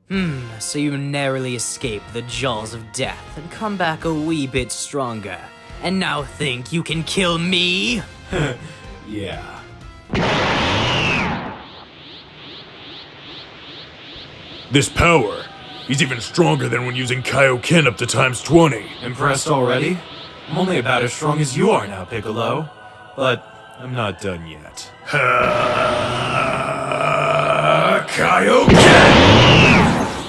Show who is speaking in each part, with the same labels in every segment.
Speaker 1: So you narrowly escaped the jaws of death and come back a wee bit stronger, and now think you can kill me?
Speaker 2: Yeah. This power, he's even stronger than when using Kaioken up to ×20.
Speaker 3: Impressed already? I'm only about as strong as you are now, Piccolo. But I'm not done yet.
Speaker 2: Kaioken!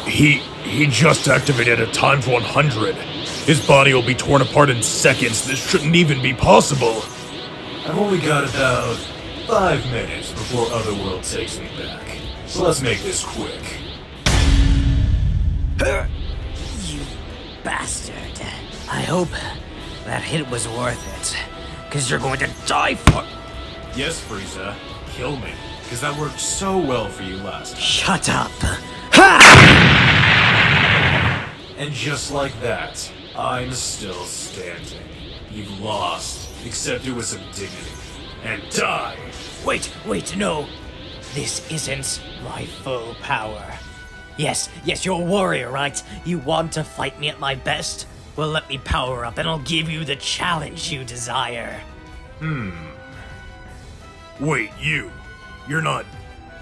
Speaker 2: He just activated a ×100. His body will be torn apart in seconds. This shouldn't even be possible.
Speaker 3: I've only got about 5 minutes before Otherworld takes me back. So let's make this quick.
Speaker 1: You bastard. I hope that hit was worth it, because you're going to die for—
Speaker 3: Yes, Frieza, kill me, because that worked so well for you last time.
Speaker 1: Shut up.
Speaker 3: And just like that, I'm still standing. You've lost, accept it with some dignity, and die!
Speaker 1: Wait, no. This isn't my full power. Yes, you're a warrior, right? You want to fight me at my best? Well, let me power up and I'll give you the challenge you desire.
Speaker 2: Wait, You're not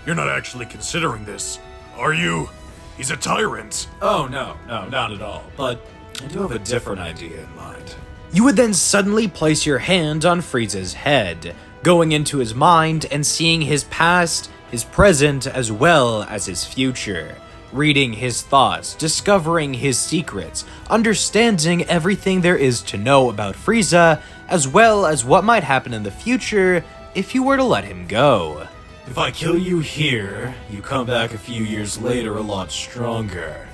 Speaker 2: actually considering this, are you? He's a tyrant.
Speaker 3: Oh, no, not at all. But I do have a different idea in mind.
Speaker 1: You would then suddenly place your hand on Frieza's head, going into his mind and seeing his past, his present, as well as his future. Reading his thoughts, discovering his secrets, understanding everything there is to know about Frieza, as well as what might happen in the future if you were to let him go.
Speaker 3: If I kill you here, you come back a few years later a lot stronger.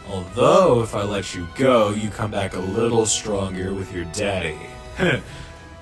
Speaker 3: Although, if I let you go, you come back a little stronger with your daddy. I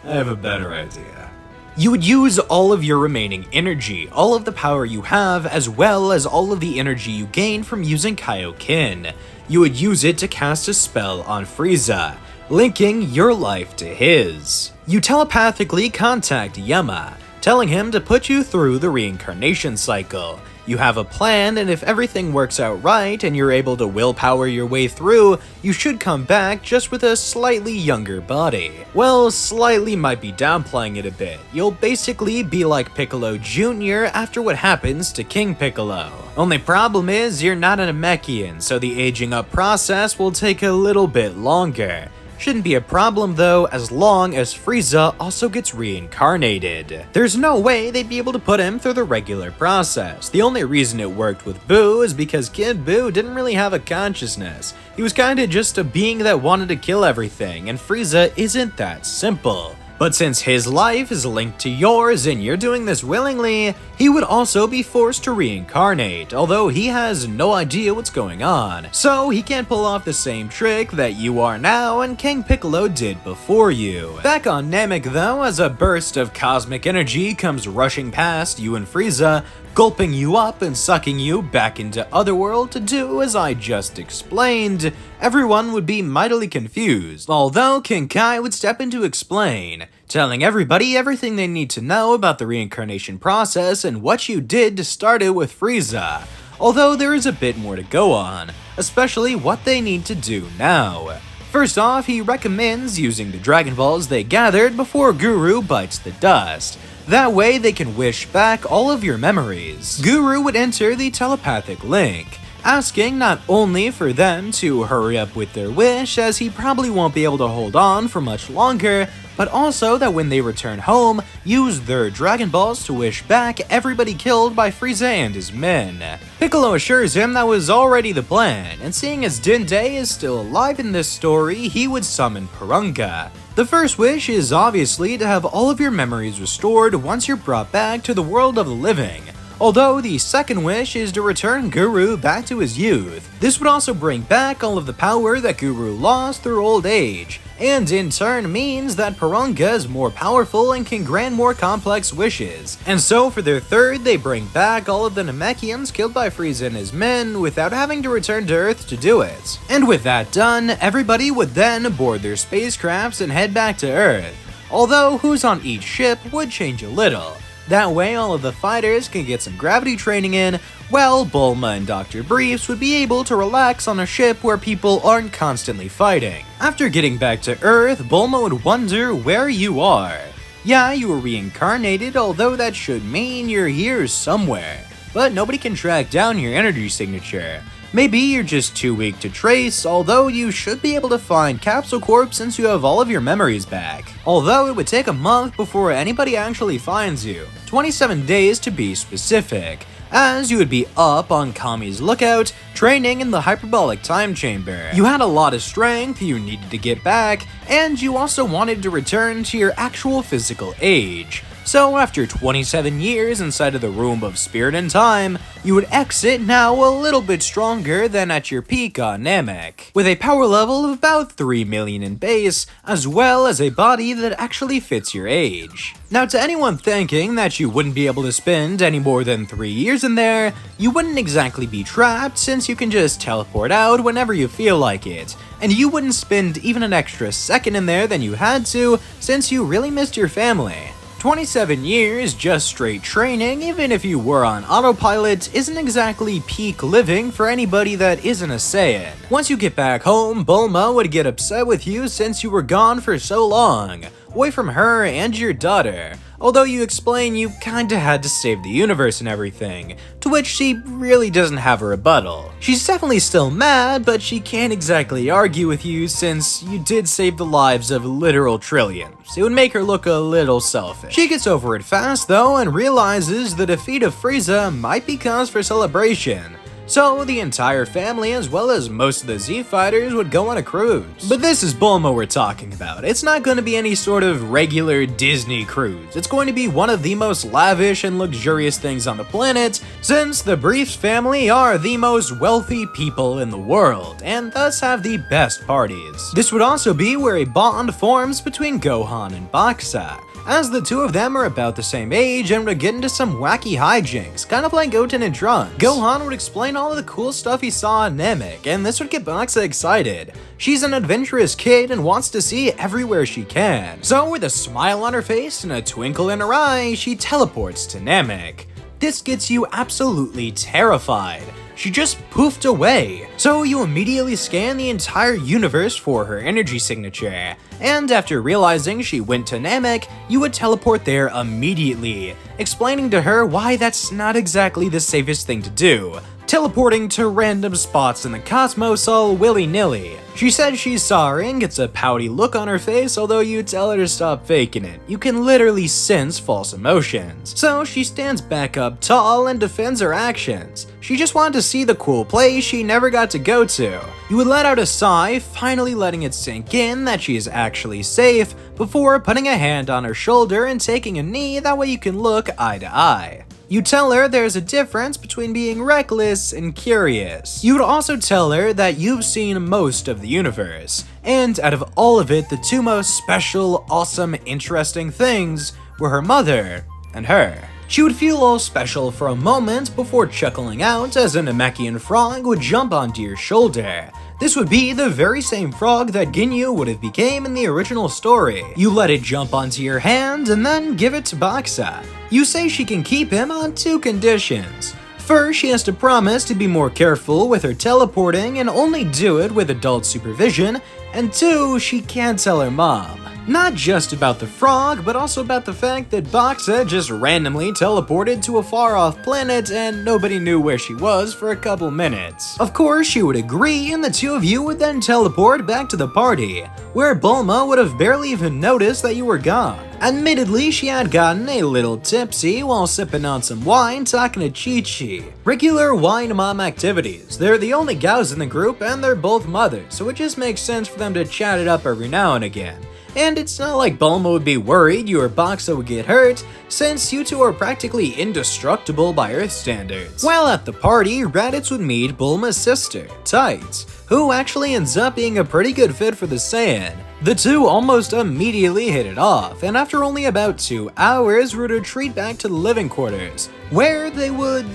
Speaker 3: have a better idea.
Speaker 1: You would use all of your remaining energy, all of the power you have, as well as all of the energy you gain from using Kaioken. You would use it to cast a spell on Frieza, linking your life to his. You telepathically contact Yama, telling him to put you through the reincarnation cycle. You have a plan, and if everything works out right and you're able to willpower your way through, you should come back just with a slightly younger body. Well, slightly might be downplaying it a bit. You'll basically be like Piccolo Jr. after what happens to King Piccolo. Only problem is you're not a Namekian, so the aging up process will take a little bit longer. Shouldn't be a problem though, as long as Frieza also gets reincarnated. There's no way they'd be able to put him through the regular process. The only reason it worked with Boo is because Kid Boo didn't really have a consciousness. He was kinda just a being that wanted to kill everything, and Frieza isn't that simple. But since his life is linked to yours and you're doing this willingly, he would also be forced to reincarnate, although he has no idea what's going on. So he can't pull off the same trick that you are now and King Piccolo did before you. Back on Namek though, as a burst of cosmic energy comes rushing past you and Frieza, gulping you up and sucking you back into Otherworld to do as I just explained, everyone would be mightily confused, although King Kai would step in to explain, telling everybody everything they need to know about the reincarnation process and what you did to start it with Frieza, although there is a bit more to go on, especially what they need to do now. First off, he recommends using the Dragon Balls they gathered before Guru bites the dust. That way they can wish back all of your memories. Guru would enter the telepathic link, asking not only for them to hurry up with their wish, as he probably won't be able to hold on for much longer, but also that when they return home, use their Dragon Balls to wish back everybody killed by Frieza and his men. Piccolo assures him that was already the plan, and seeing as Dende is still alive in this story, he would summon Porunga. The first wish is obviously to have all of your memories restored once you're brought back to the world of the living, although the second wish is to return Guru back to his youth. This would also bring back all of the power that Guru lost through old age, and in turn means that Porunga is more powerful and can grant more complex wishes. And so for their third, they bring back all of the Namekians killed by Frieza and his men without having to return to Earth to do it. And with that done, everybody would then board their spacecrafts and head back to Earth, although who's on each ship would change a little. That way all of the fighters can get some gravity training in, while Bulma and Dr. Briefs would be able to relax on a ship where people aren't constantly fighting. After getting back to Earth, Bulma would wonder where you are. Yeah, you were reincarnated, although that should mean you're here somewhere, but nobody can track down your energy signature. Maybe you're just too weak to trace, although you should be able to find Capsule Corp since you have all of your memories back. Although it would take a month before anybody actually finds you, 27 days to be specific, as you would be up on Kami's lookout, training in the hyperbolic time chamber. You had a lot of strength you needed to get back, and you also wanted to return to your actual physical age. So after 27 years inside of the Room of Spirit and Time, you would exit now a little bit stronger than at your peak on Namek, with a power level of about 3 million in base, as well as a body that actually fits your age. Now to anyone thinking that you wouldn't be able to spend any more than 3 years in there, you wouldn't exactly be trapped since you can just teleport out whenever you feel like it, and you wouldn't spend even an extra second in there than you had to since you really missed your family. 27 years just straight training, even if you were on autopilot, isn't exactly peak living for anybody that isn't a Saiyan. Once you get back home, Bulma would get upset with you since you were gone for so long, away from her and your daughter, although you explain you kinda had to save the universe and everything, to which she really doesn't have a rebuttal. She's definitely still mad, but she can't exactly argue with you since you did save the lives of literal trillions. It would make her look a little selfish. She gets over it fast though and realizes the defeat of Frieza might be cause for celebration. So the entire family as well as most of the Z fighters would go on a cruise. But this is Bulma we're talking about. It's not going to be any sort of regular Disney cruise. It's going to be one of the most lavish and luxurious things on the planet, since the Briefs family are the most wealthy people in the world, and thus have the best parties. This would also be where a bond forms between Gohan and Baksa, as the two of them are about the same age and would get into some wacky hijinks, kind of like Goten and Trunks. Gohan would explain all of the cool stuff he saw on Namek, and this would get Baksa excited. She's an adventurous kid and wants to see everywhere she can. So with a smile on her face and a twinkle in her eye, she teleports to Namek. This gets you absolutely terrified. She just poofed away. So you immediately scan the entire universe for her energy signature, and after realizing she went to Namek, you would teleport there immediately, explaining to her why that's not exactly the safest thing to do, teleporting to random spots in the cosmos all willy-nilly. She says she's sorry and gets a pouty look on her face, although you tell her to stop faking it. You can literally sense false emotions. So she stands back up tall and defends her actions. She just wanted to see the cool place she never got to go to. You would let out a sigh, finally letting it sink in that she is actually safe, before putting a hand on her shoulder and taking a knee, that way you can look eye to eye. You tell her there's a difference between being reckless and curious. You would also tell her that you've seen most of the universe, and out of all of it, the two most special, awesome, interesting things were her mother and her. She would feel all special for a moment before chuckling out as a Namekian frog would jump onto your shoulder. This would be the very same frog that Ginyu would have became in the original story. You let it jump onto your hand and then give it to Baksa. You say she can keep him on 2 conditions. First, she has to promise to be more careful with her teleporting and only do it with adult supervision, and 2, she can't tell her mom. Not just about the frog, but also about the fact that Baksa just randomly teleported to a far-off planet and nobody knew where she was for a couple minutes. Of course, she would agree, and the two of you would then teleport back to the party, where Bulma would have barely even noticed that you were gone. Admittedly, she had gotten a little tipsy while sipping on some wine talking to Chi-Chi. Regular wine mom activities. They're the only gals in the group and they're both mothers, so it just makes sense for them to chat it up every now and again. And it's not like Bulma would be worried you or Baksa would get hurt, since you two are practically indestructible by Earth standards. While at the party, Raditz would meet Bulma's sister, Tights, who actually ends up being a pretty good fit for the Saiyan. The two almost immediately hit it off, and after only about 2 hours would retreat back to the living quarters, where they would,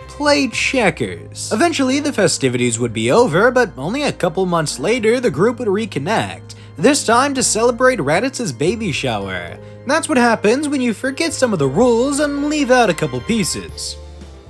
Speaker 1: play checkers. Eventually, the festivities would be over, but only a couple months later, the group would reconnect, this time to celebrate Raditz's baby shower. That's what happens when you forget some of the rules and leave out a couple pieces.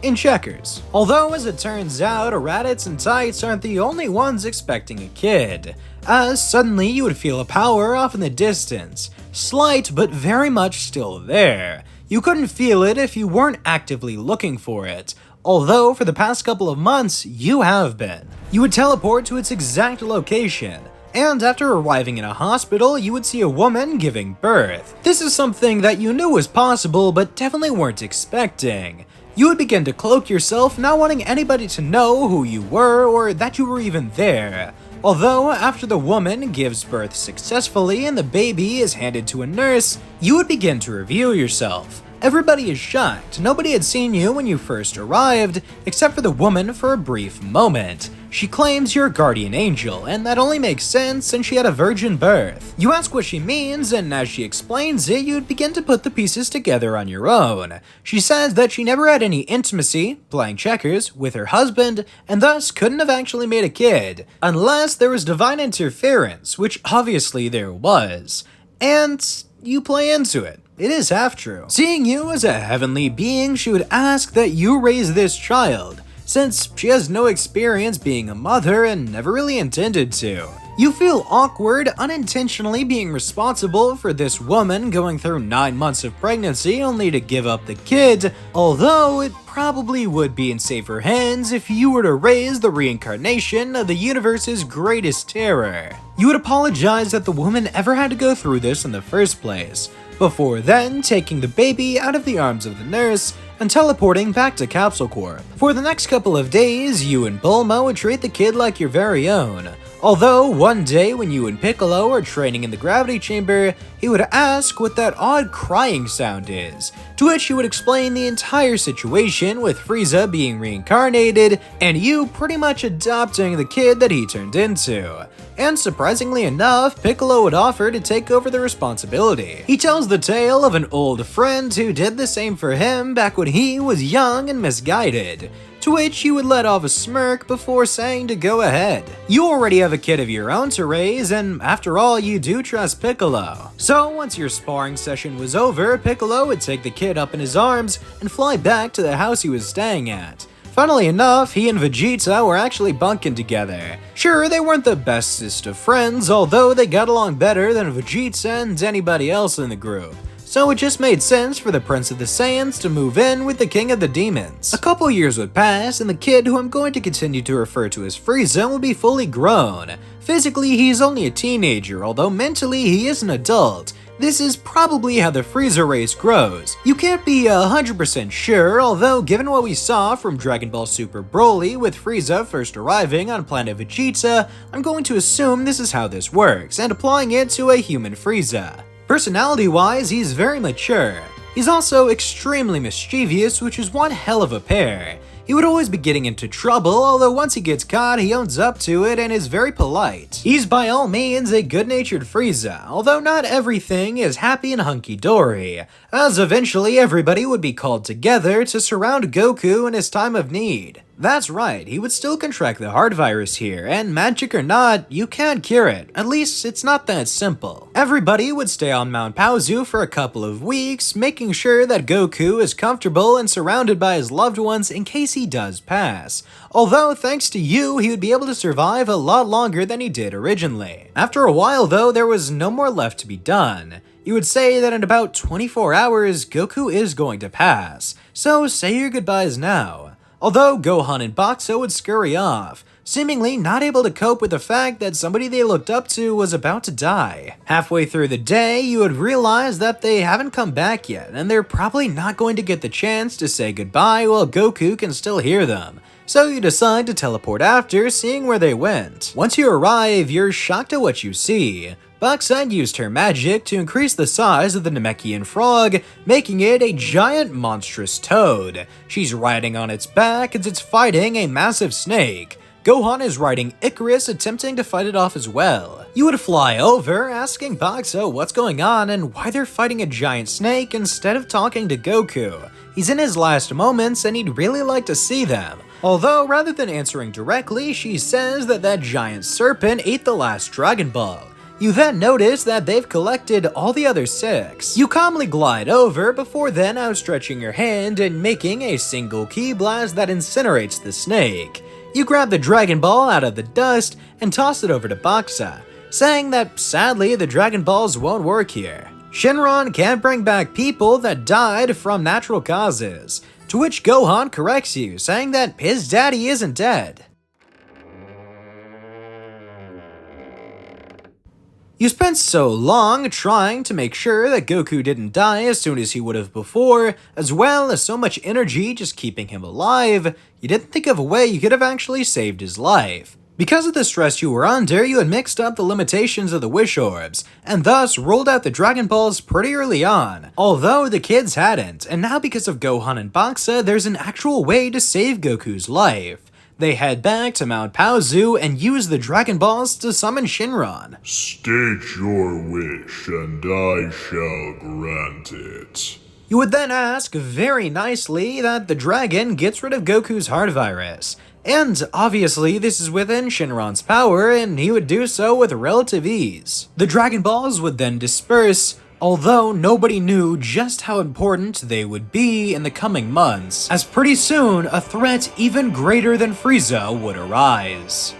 Speaker 1: In checkers. Although, as it turns out, Raditz and Tights aren't the only ones expecting a kid, as suddenly you would feel a power off in the distance, slight but very much still there. You couldn't feel it if you weren't actively looking for it, although for the past couple of months, you have been. You would teleport to its exact location, and after arriving in a hospital, you would see a woman giving birth. This is something that you knew was possible, but definitely weren't expecting. You would begin to cloak yourself, not wanting anybody to know who you were or that you were even there. Although, after the woman gives birth successfully and the baby is handed to a nurse, you would begin to review yourself. Everybody is shocked. Nobody had seen you when you first arrived, except for the woman for a brief moment. She claims you're a guardian angel, and that only makes sense since she had a virgin birth. You ask what she means, and as she explains it, you'd begin to put the pieces together on your own. She says that she never had any intimacy, playing checkers, with her husband, and thus couldn't have actually made a kid, unless there was divine interference, which obviously there was. And you play into it. It is half true. Seeing you as a heavenly being, she would ask that you raise this child, since she has no experience being a mother and never really intended to. You feel awkward unintentionally being responsible for this woman going through 9 months of pregnancy only to give up the kid, although it probably would be in safer hands if you were to raise the reincarnation of the universe's greatest terror. You would apologize that the woman ever had to go through this in the first place, before then taking the baby out of the arms of the nurse and teleporting back to Capsule Corp. For the next couple of days, you and Bulma would treat the kid like your very own. Although, one day when you and Piccolo are training in the gravity chamber, he would ask what that odd crying sound is, to which you would explain the entire situation with Frieza being reincarnated and you pretty much adopting the kid that he turned into. And surprisingly enough, Piccolo would offer to take over the responsibility. He tells the tale of an old friend who did the same for him back when he was young and misguided, to which you would let off a smirk before saying to go ahead. You already have a kid of your own to raise, and after all, you do trust Piccolo. So once your sparring session was over, Piccolo would take the kid up in his arms and fly back to the house he was staying at. Funnily enough, he and Vegeta were actually bunking together. Sure, they weren't the bestest of friends, although they got along better than Vegeta and anybody else in the group. So it just made sense for the Prince of the Saiyans to move in with the King of the Demons. A couple years would pass, and the kid, who I'm going to continue to refer to as Frieza, will be fully grown. Physically, he's only a teenager, although mentally he is an adult. This is probably how the Frieza race grows. You can't be 100% sure, although given what we saw from Dragon Ball Super Broly with Frieza first arriving on planet Vegeta, I'm going to assume this is how this works, and applying it to a human Frieza. Personality-wise, he's very mature. He's also extremely mischievous, which is one hell of a pair. He would always be getting into trouble, although once he gets caught, he owns up to it and is very polite. He's by all means a good-natured Frieza, although not everything is happy and hunky-dory, as eventually everybody would be called together to surround Goku in his time of need. That's right, he would still contract the heart virus here, and magic or not, you can't cure it. At least, it's not that simple. Everybody would stay on Mount Paozu for a couple of weeks, making sure that Goku is comfortable and surrounded by his loved ones in case he does pass. Although, thanks to you, he would be able to survive a lot longer than he did originally. After a while though, there was no more left to be done. You would say that in about 24 hours, Goku is going to pass, so say your goodbyes now. Although Gohan and Bakso would scurry off, seemingly not able to cope with the fact that somebody they looked up to was about to die. Halfway through the day, you would realize that they haven't come back yet, and they're probably not going to get the chance to say goodbye while Goku can still hear them. So you decide to teleport after, seeing where they went. Once you arrive, you're shocked at what you see. Baksan used her magic to increase the size of the Namekian frog, making it a giant monstrous toad. She's riding on its back as it's fighting a massive snake. Gohan is riding Icarus, attempting to fight it off as well. You would fly over, asking Bakso what's going on and why they're fighting a giant snake instead of talking to Goku. He's in his last moments and he'd really like to see them. Although, rather than answering directly, she says that that giant serpent ate the last Dragon Ball. You then notice that they've collected all the other 6. You calmly glide over before then outstretching your hand and making a single ki blast that incinerates the snake. You grab the Dragon Ball out of the dust and toss it over to Baksa, saying that sadly the Dragon Balls won't work here. Shinron can't bring back people that died from natural causes, to which Gohan corrects you, saying that his daddy isn't dead. You spent so long trying to make sure that Goku didn't die as soon as he would have before, as well as so much energy just keeping him alive, you didn't think of a way you could have actually saved his life. Because of the stress you were under, you had mixed up the limitations of the Wish Orbs, and thus rolled out the Dragon Balls pretty early on, although the kids hadn't, and now because of Gohan and Baksa, there's an actual way to save Goku's life. They head back to Mount Paozu and use the Dragon Balls to summon Shinron.
Speaker 2: State your wish, and I shall grant it.
Speaker 1: You would then ask very nicely that the dragon gets rid of Goku's heart virus. And obviously this is within Shinron's power, and he would do so with relative ease. The Dragon Balls would then disperse, although nobody knew just how important they would be in the coming months, as pretty soon a threat even greater than Frieza would arise.